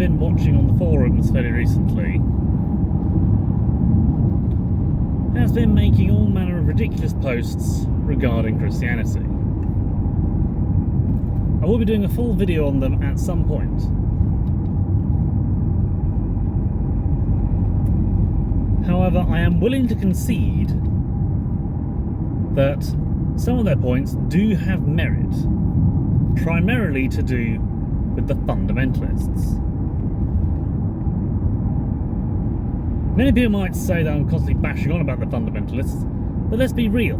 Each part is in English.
been watching on the forums fairly recently has been making all manner of ridiculous posts regarding Christianity. I will be doing a full video on them at some point. However, I am willing to concede that some of their points do have merit, primarily to do with the fundamentalists. Many people might say that I'm constantly bashing on about the fundamentalists, but let's be real.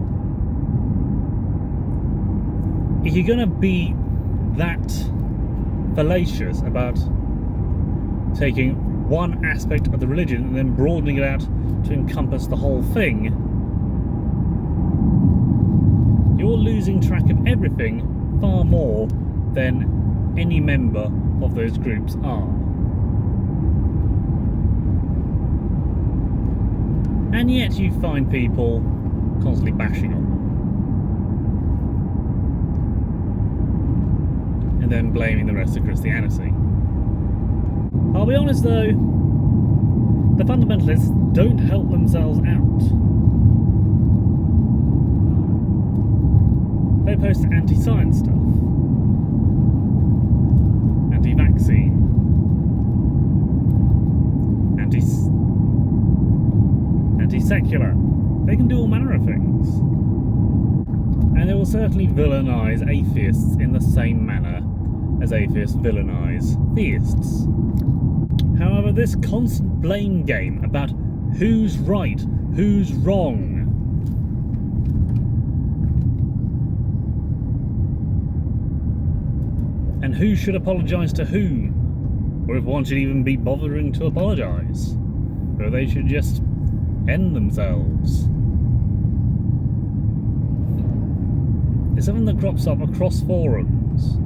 If you're going to be that fallacious about taking one aspect of the religion and then broadening it out to encompass the whole thing, you're losing track of everything far more than any member of those groups are. And yet you find people constantly bashing on them. And then blaming the rest of Christianity. I'll be honest though, the fundamentalists don't help themselves out. They post anti-science stuff, anti-vaccine, anti-secular. They can do all manner of things. And they will certainly villainise atheists in the same manner as atheists villainise theists. However, this constant blame game about who's right, who's wrong, and who should apologise to whom, or if one should even be bothering to apologise, or they should just end themselves. It's something that crops up across forums,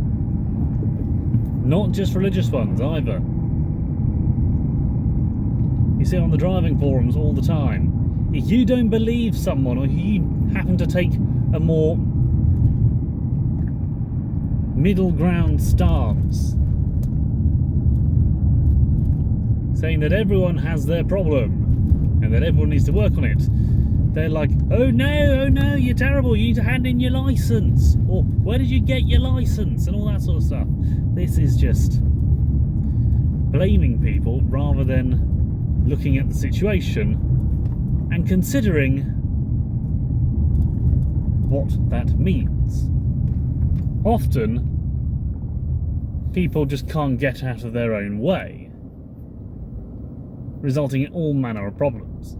not just religious ones either. You see it on the driving forums all the time. If you don't believe someone, or you happen to take a more middle ground stance, saying that everyone has their problem and that everyone needs to work on it, they're like, oh no, you're terrible, you need to hand in your license, or where did you get your license, and all that sort of stuff. This is just blaming people rather than looking at the situation and considering what that means. Often, people just can't get out of their own way, resulting in all manner of problems.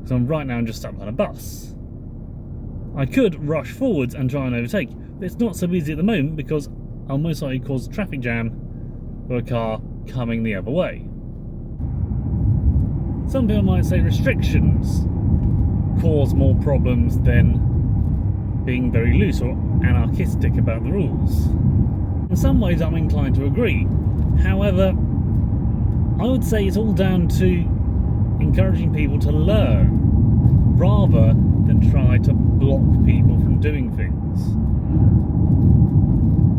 So right now I'm just stuck on a bus. I could rush forwards and try and overtake, but it's not so easy at the moment because I'll most likely cause a traffic jam for a car coming the other way. Some people might say restrictions cause more problems than being very loose or anarchistic about the rules. In some ways I'm inclined to agree. However, I would say it's all down to encouraging people to learn rather than try to block people from doing things.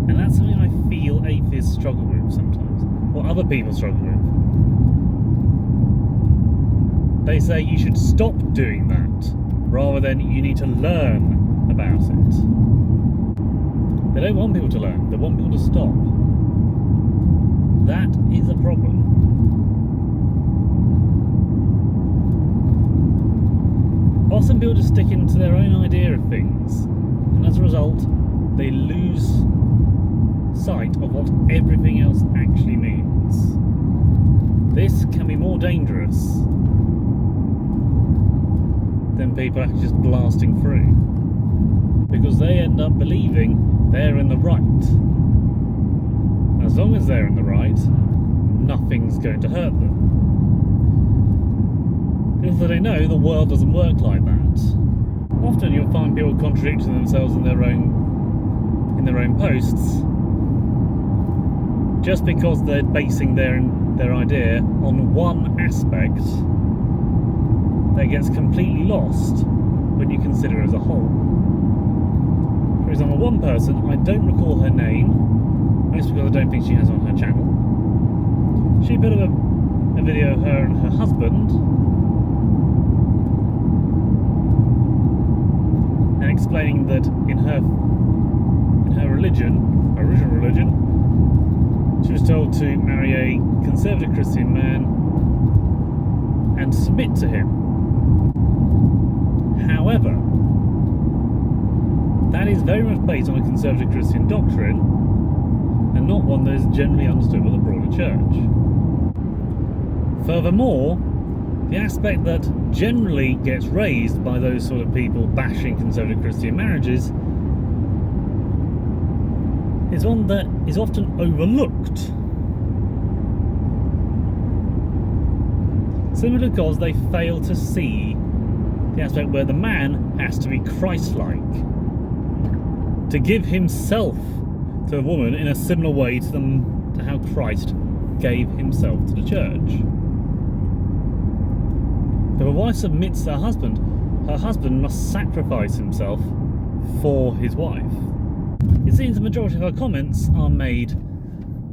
And that's something I feel atheists struggle with sometimes, or other people struggle with. They say you should stop doing that rather than you need to learn about it. They don't want people to learn, they want people to stop. That is a problem. Often people just stick into their own idea of things, and as a result, they lose sight of what everything else actually means. This can be more dangerous than people actually just blasting through, because they end up believing they're in the right. As long as they're in the right, nothing's going to hurt them. Because they know the world doesn't work like that. Often you'll find people contradicting themselves in their own posts, just because they're basing their idea on one aspect that gets completely lost when you consider it as a whole. For example, one person, I don't recall her name, mostly because I don't think she has on her channel, She put up a video of her and her husband and explaining that in her religion, her original religion, she was told to marry a conservative Christian man and submit to him. However, that is very much based on a conservative Christian doctrine and not one that is generally understood by the broader church. Furthermore, the aspect that generally gets raised by those sort of people bashing conservative Christian marriages is one that is often overlooked, simply because they fail to see the aspect where the man has to be Christ-like, to give himself to the woman in a similar way to how Christ gave himself to the church. If a wife submits to her husband must sacrifice himself for his wife. It seems the majority of her comments are made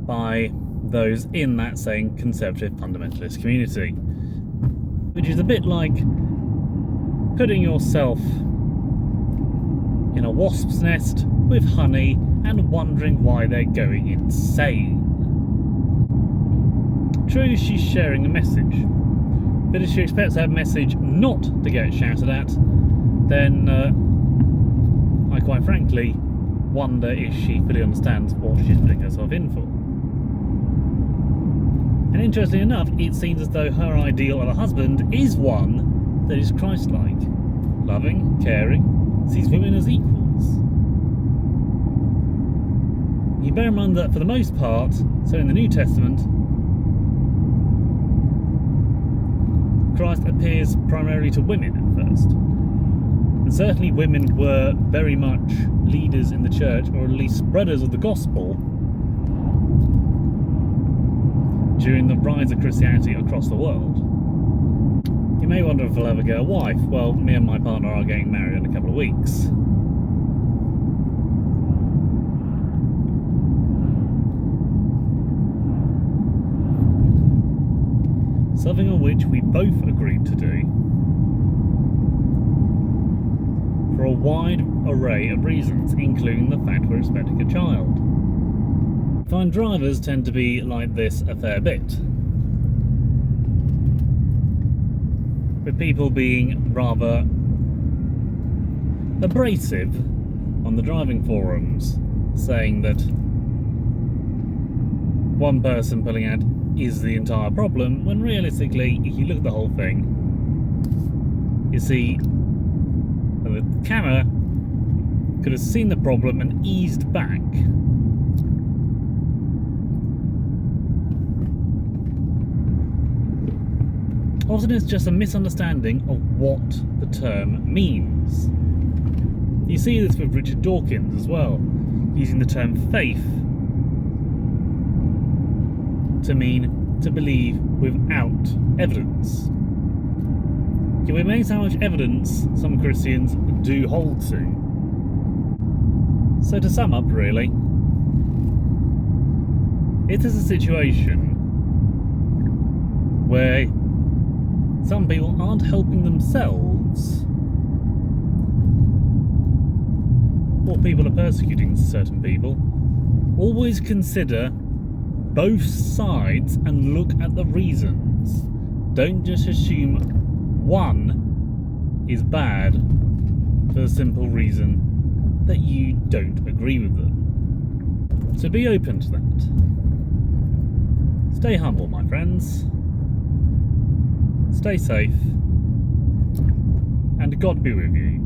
by those in that same conservative fundamentalist community, which is a bit like putting yourself in a wasp's nest with honey and wondering why they're going insane. True, she's sharing a message, but if she expects her message not to get shouted at, then I quite frankly wonder if she fully understands what she's putting herself in for. And interestingly enough, it seems as though her ideal of a husband is one that is Christ-like, loving, caring, sees women as equals. You bear in mind that for the most part, so in the New Testament, Christ appears primarily to women at first. And certainly women were very much leaders in the church, or at least spreaders of the gospel, during the rise of Christianity across the world. You may wonder if I'll ever get a wife. Well, me and my partner are getting married in a couple of weeks. Something on which we both agreed to do for a wide array of reasons, including the fact we're expecting a child. I find drivers tend to be like this a fair bit, with people being rather abrasive on the driving forums, saying that one person pulling out is the entire problem, when realistically, if you look at the whole thing, you see the camera could have seen the problem and eased back. Often it's just a misunderstanding of what the term means. You see this with Richard Dawkins as well, using the term faith to mean to believe without evidence. It remains how much evidence some Christians do hold to. So to sum up, really, it is a situation where some people aren't helping themselves, or people are persecuting certain people. Always consider both sides and look at the reasons. Don't just assume one is bad for the simple reason that you don't agree with them. So be open to that. Stay humble, my friends. Stay safe, and God be with you.